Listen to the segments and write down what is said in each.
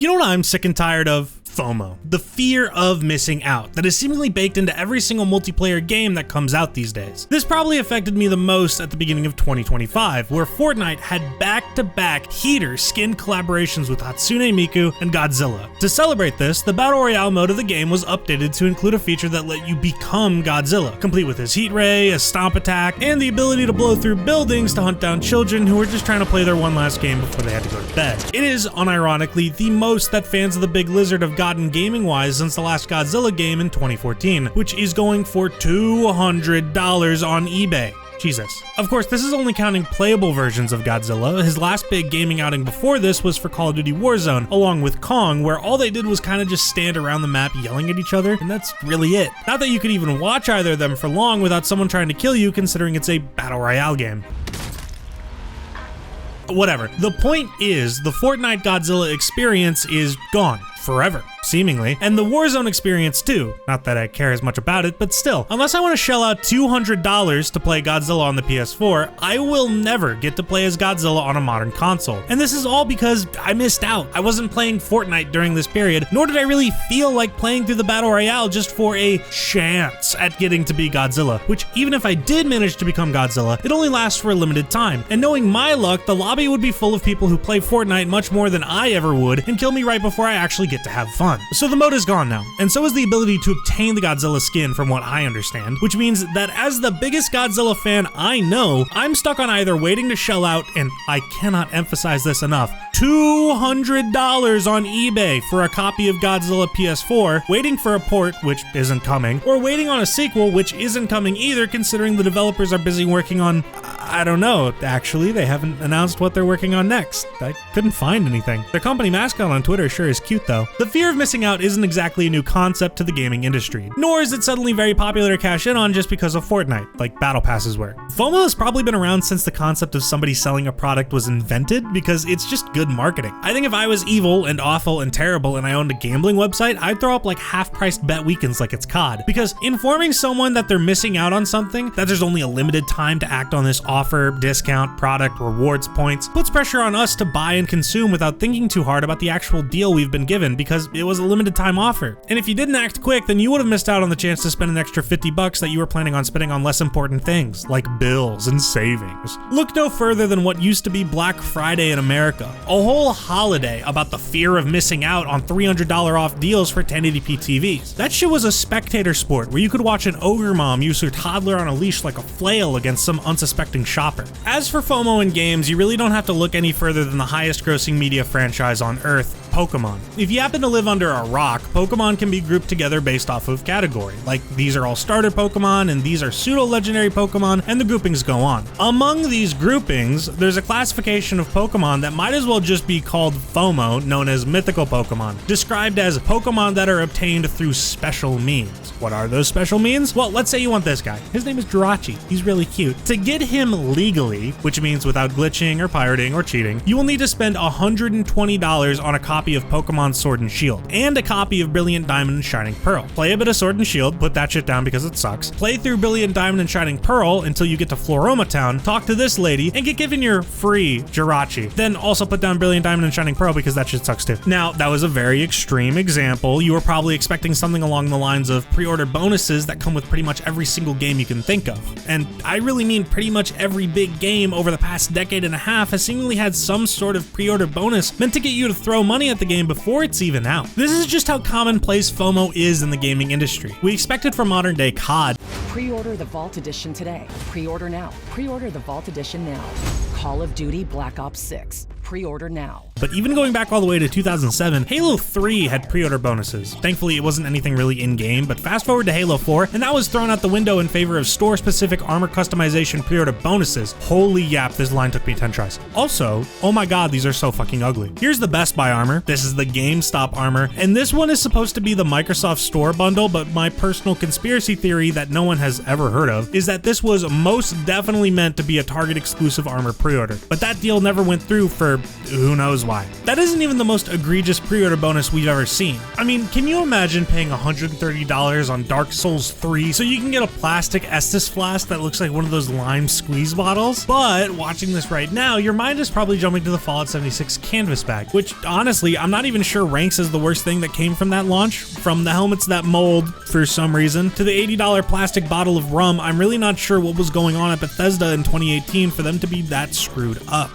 You know what I'm sick and tired of? FOMO, the fear of missing out that is seemingly baked into every single multiplayer game that comes out these days. This probably affected me the most at the beginning of 2025, where Fortnite had back-to-back heater skin collaborations with Hatsune Miku and Godzilla. To celebrate this, the Battle Royale mode of the game was updated to include a feature that let you become Godzilla, complete with his heat ray, a stomp attack, and the ability to blow through buildings to hunt down children who were just trying to play their one last game before they had to go to bed. It is, unironically, the most that fans of the Big Lizard have gotten gaming-wise since the last Godzilla game in 2014, which is going for $200 on eBay. Jesus. Of course, this is only counting playable versions of Godzilla. His last big gaming outing before this was for Call of Duty Warzone, along with Kong, where all they did was kind of just stand around the map yelling at each other, and that's really it. Not that you could even watch either of them for long without someone trying to kill you, considering it's a Battle Royale game. Whatever. The point is, the Fortnite Godzilla experience is gone. Forever, seemingly, and the Warzone experience too. Not that I care as much about it, but still, unless I want to shell out $200 to play Godzilla on the PS4, I will never get to play as Godzilla on a modern console. And this is all because I missed out. I wasn't playing Fortnite during this period, nor did I really feel like playing through the Battle Royale just for a chance at getting to be Godzilla, which even if I did manage to become Godzilla, it only lasts for a limited time. And knowing my luck, the lobby would be full of people who play Fortnite much more than I ever would and kill me right before I actually get to have fun. So the mode is gone now, and so is the ability to obtain the Godzilla skin from what I understand, which means that as the biggest Godzilla fan I know, I'm stuck on either waiting to shell out, and I cannot emphasize this enough, $200 on eBay for a copy of Godzilla PS4, waiting for a port, which isn't coming, or waiting on a sequel, which isn't coming either, considering the developers are busy working on, I don't know, actually, they haven't announced what they're working on next. I couldn't find anything. Their company mascot on Twitter sure is cute though. The fear of missing out isn't exactly a new concept to the gaming industry, nor is it suddenly very popular to cash in on just because of Fortnite, like battle passes were. FOMO has probably been around since the concept of somebody selling a product was invented because it's just good marketing. I think if I was evil and awful and terrible and I owned a gambling website, I'd throw up like half-priced bet weekends like it's COD, because informing someone that they're missing out on something, that there's only a limited time to act on this offer, discount, product, rewards, points, puts pressure on us to buy and consume without thinking too hard about the actual deal we've been given because it was a limited time offer. And if you didn't act quick, then you would have missed out on the chance to spend an extra $50 that you were planning on spending on less important things, like bills and savings. Look no further than what used to be Black Friday in America, a whole holiday about the fear of missing out on $300 off deals for 1080p TVs. That shit was a spectator sport where you could watch an ogre mom use her toddler on a leash like a flail against some unsuspecting shopper. As for FOMO in games, you really don't have to look any further than the highest grossing media franchise on Earth, Pokemon. If you happen to live under a rock, Pokemon can be grouped together based off of category. Like, these are all starter Pokemon, and these are pseudo-legendary Pokemon, and the groupings go on. Among these groupings, there's a classification of Pokemon that might as well just be called FOMO, known as mythical Pokemon, described as Pokemon that are obtained through special means. What are those special means? Well, let's say you want this guy. His name is Jirachi. He's really cute. To get him legally, which means without glitching or pirating or cheating, you will need to spend $120 on a copy of Pokemon Sword and Shield, and a copy of Brilliant Diamond and Shining Pearl. Play a bit of Sword and Shield, put that shit down because it sucks. Play through Brilliant Diamond and Shining Pearl until you get to Floroma Town, talk to this lady, and get given your free Jirachi. Then also put down Brilliant Diamond and Shining Pearl because that shit sucks too. Now, that was a very extreme example. You were probably expecting something along the lines of pre-order bonuses that come with pretty much every single game you can think of. And I really mean pretty much every big game over the past decade and a half has seemingly had some sort of pre-order bonus meant to get you to throw money at the game before it's even out. This is just how commonplace FOMO is in the gaming industry. We expect it from modern day COD. Pre-order the Vault Edition today. Pre-order now. Pre-order the Vault Edition now. Call of Duty Black Ops 6. Pre-order now. But even going back all the way to 2007, Halo 3 had pre-order bonuses. Thankfully, it wasn't anything really in-game, but fast forward to Halo 4, and that was thrown out the window in favor of store-specific armor customization pre-order bonuses. Holy yap, this line took me 10 tries. Also, oh my god, these are so fucking ugly. Here's the Best Buy armor. This is the GameStop armor, and this one is supposed to be the Microsoft Store bundle, but my personal conspiracy theory that no one has ever heard of is that this was most definitely meant to be a Target exclusive armor pre pre-order, but that deal never went through for who knows why. That isn't even the most egregious pre-order bonus we've ever seen. I mean, can you imagine paying $130 on Dark Souls 3 so you can get a plastic Estus flask that looks like one of those lime squeeze bottles? But watching this right now, your mind is probably jumping to the Fallout 76 canvas bag, which honestly, I'm not even sure ranks as the worst thing that came from that launch. From the helmets that mold for some reason to the $80 plastic bottle of rum, I'm really not sure what was going on at Bethesda in 2018 for them to be that screwed up.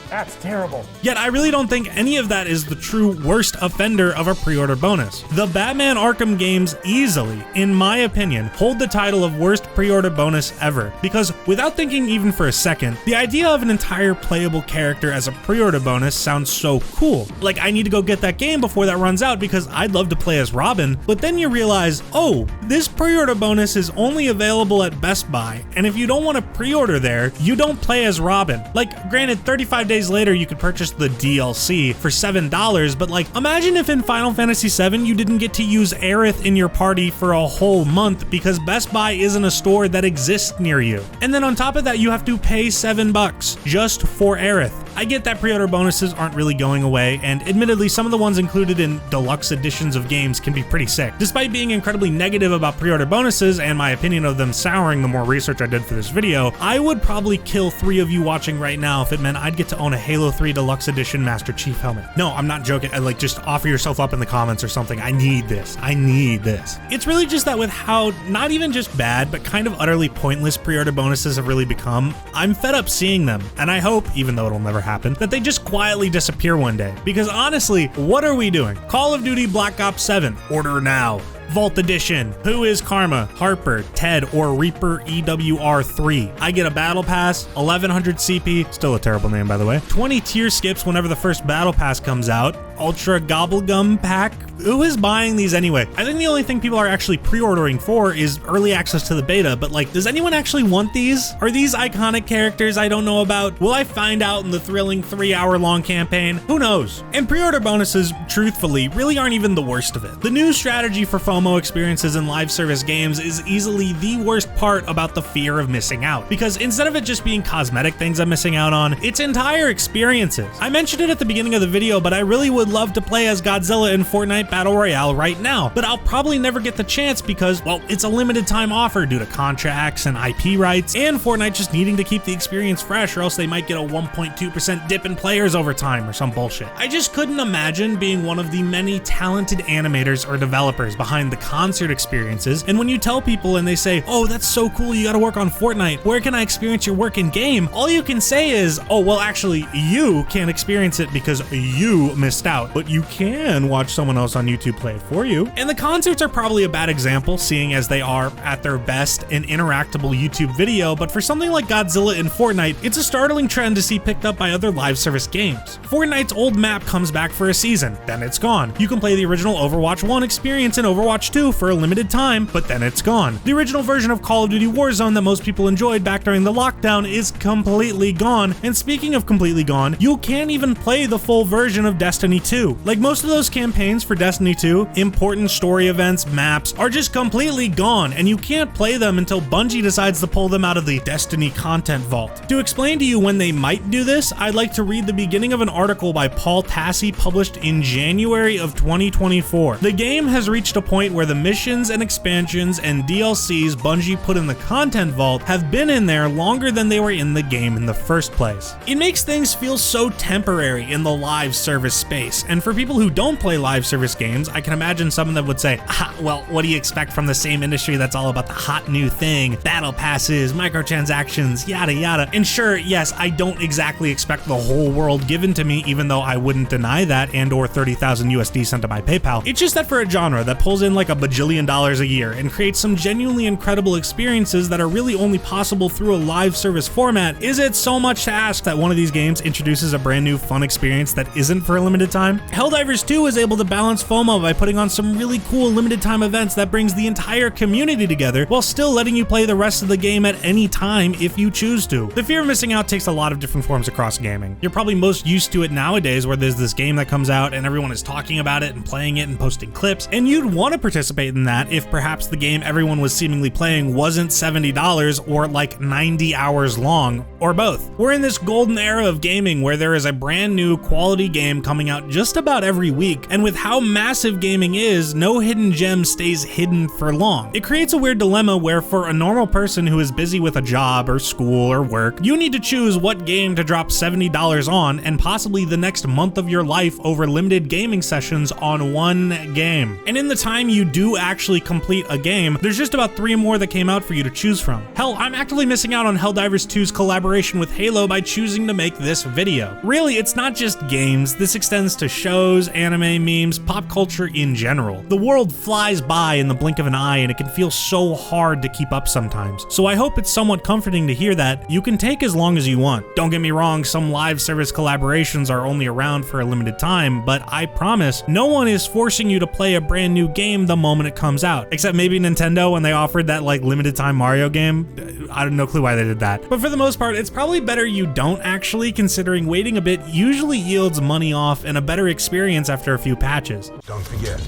That's terrible. Yet I really don't think any of that is the true worst offender of a pre-order bonus. The Batman Arkham games easily, in my opinion, hold the title of worst pre-order bonus ever, because without thinking even for a second, the idea of an entire playable character as a pre-order bonus sounds so cool. Like, I need to go get that game before that runs out because I'd love to play as Robin, but then you realize, oh, this pre-order bonus is only available at Best Buy, and if you don't want to pre-order there, you don't play as Robin. Like, granted, 35 days later you could purchase the DLC for $7, but like, imagine if in Final Fantasy VII you didn't get to use Aerith in your party for a whole month because Best Buy isn't a store that exists near you. And then on top of that, you have to pay $7 just for Aerith. I get that pre-order bonuses aren't really going away, and admittedly some of the ones included in deluxe editions of games can be pretty sick. Despite being incredibly negative about pre-order bonuses and my opinion of them souring the more research I did for this video, I would probably kill 3 of you watching right now if it meant I'd get to own a Halo 3 Deluxe Edition Master Chief helmet. No, I'm not joking. Like, just offer yourself up in the comments or something. I need this. I need this. It's really just that with how not even just bad, but kind of utterly pointless pre-order bonuses have really become, I'm fed up seeing them, and I hope, even though it'll never happen, that they just quietly disappear one day. Because honestly, what are we doing? Call of Duty Black Ops 7, order now. Vault Edition, Who is Karma, Harper, Ted, or Reaper EWR3. I get a battle pass, 1100 CP, still a terrible name by the way, 20 tier skips whenever the first battle pass comes out, Ultra Gobblegum Pack. Who is buying these anyway? I think the only thing people are actually pre-ordering for is early access to the beta, but like, does anyone actually want these? Are these iconic characters I don't know about? Will I find out in the thrilling 3-hour-long campaign? Who knows? And pre-order bonuses, truthfully, really aren't even the worst of it. The new strategy for FOMO experiences in live service games is easily the worst part about the fear of missing out, because instead of it just being cosmetic things I'm missing out on, it's entire experiences. I mentioned it at the beginning of the video, but I really would love to play as Godzilla in Fortnite Battle Royale right now, but I'll probably never get the chance because, well, it's a limited time offer due to contracts and IP rights, and Fortnite just needing to keep the experience fresh, or else they might get a 1.2% dip in players over time or some bullshit. I just couldn't imagine being one of the many talented animators or developers behind the concert experiences, and when you tell people and they say, oh, that's so cool, you gotta work on Fortnite, where can I experience your work in game? All you can say is, oh, well, actually, you can't experience it because you missed out, but you can watch someone else on YouTube play it for you. And the concerts are probably a bad example, seeing as they are, at their best, an interactable YouTube video, but for something like Godzilla in Fortnite, it's a startling trend to see picked up by other live service games. Fortnite's old map comes back for a season, then it's gone. You can play the original Overwatch 1 experience in Overwatch 2 for a limited time, but then it's gone. The original version of Call of Duty Warzone that most people enjoyed back during the lockdown is completely gone, and speaking of completely gone, you can't even play the full version of Destiny 2. Like most of those campaigns for Destiny 2, important story events, maps, are just completely gone, and you can't play them until Bungie decides to pull them out of the Destiny content vault. To explain to you when they might do this, I'd like to read the beginning of an article by Paul Tassi published in January of 2024. The game has reached a point where the missions and expansions and DLCs Bungie put in the content vault have been in there longer than they were in the game in the first place. It makes things feel so temporary in the live service space, and for people who don't play live service games, I can imagine someone that would say, well, what do you expect from the same industry that's all about the hot new thing, battle passes, microtransactions, yada yada. And sure, yes, I don't exactly expect the whole world given to me, even though I wouldn't deny that, and or 30,000 USD sent to my PayPal. It's just that for a genre that pulls in like $1 bajillion a year and creates some genuinely incredible experiences that are really only possible through a live service format, is it so much to ask that one of these games introduces a brand new fun experience that isn't for a limited time? Helldivers 2 is able to balance FOMO by putting on some really cool limited time events that brings the entire community together while still letting you play the rest of the game at any time if you choose to. The fear of missing out takes a lot of different forms across gaming. You're probably most used to it nowadays where there's this game that comes out and everyone is talking about it and playing it and posting clips, and you'd want to participate in that if perhaps the game everyone was seemingly playing wasn't $70 or like 90 hours long, or both. We're in this golden era of gaming where there is a brand new quality game coming out just about every week, and with how massive gaming is, no hidden gem stays hidden for long. It creates a weird dilemma where for a normal person who is busy with a job or school or work, you need to choose what game to drop $70 on and possibly the next month of your life over limited gaming sessions on one game. And in the time you do actually complete a game, there's just about 3 more that came out for you to choose from. Hell, I'm actively missing out on Helldivers 2's collaboration with Halo by choosing to make this video. Really, it's not just games, this extends to shows, anime, memes, pop culture in general. The world flies by in the blink of an eye and it can feel so hard to keep up sometimes. So I hope it's somewhat comforting to hear that you can take as long as you want. Don't get me wrong, some live service collaborations are only around for a limited time, but I promise no one is forcing you to play a brand new game the moment it comes out. Except maybe Nintendo when they offered that like limited time Mario game. I have no clue why they did that. But for the most part, it's probably better you don't actually, considering waiting a bit usually yields money off and a better experience after a few patches. Don't forget,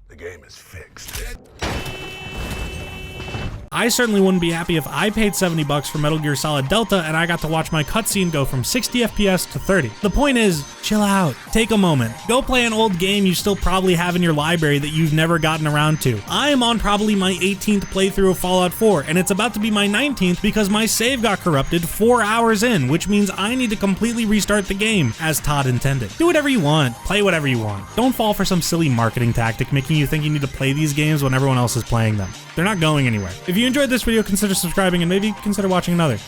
the game is fixed. I certainly wouldn't be happy if I paid $70 for Metal Gear Solid Delta and I got to watch my cutscene go from 60 FPS to 30. The point is, chill out, take a moment, go play an old game you still probably have in your library that you've never gotten around to. I am on probably my 18th playthrough of Fallout 4, and it's about to be my 19th because my save got corrupted 4 hours in, which means I need to completely restart the game, as Todd intended. Do whatever you want, play whatever you want. Don't fall for some silly marketing tactic making you think you need to play these games when everyone else is playing them. They're not going anywhere. If you enjoyed this video, consider subscribing and maybe consider watching another.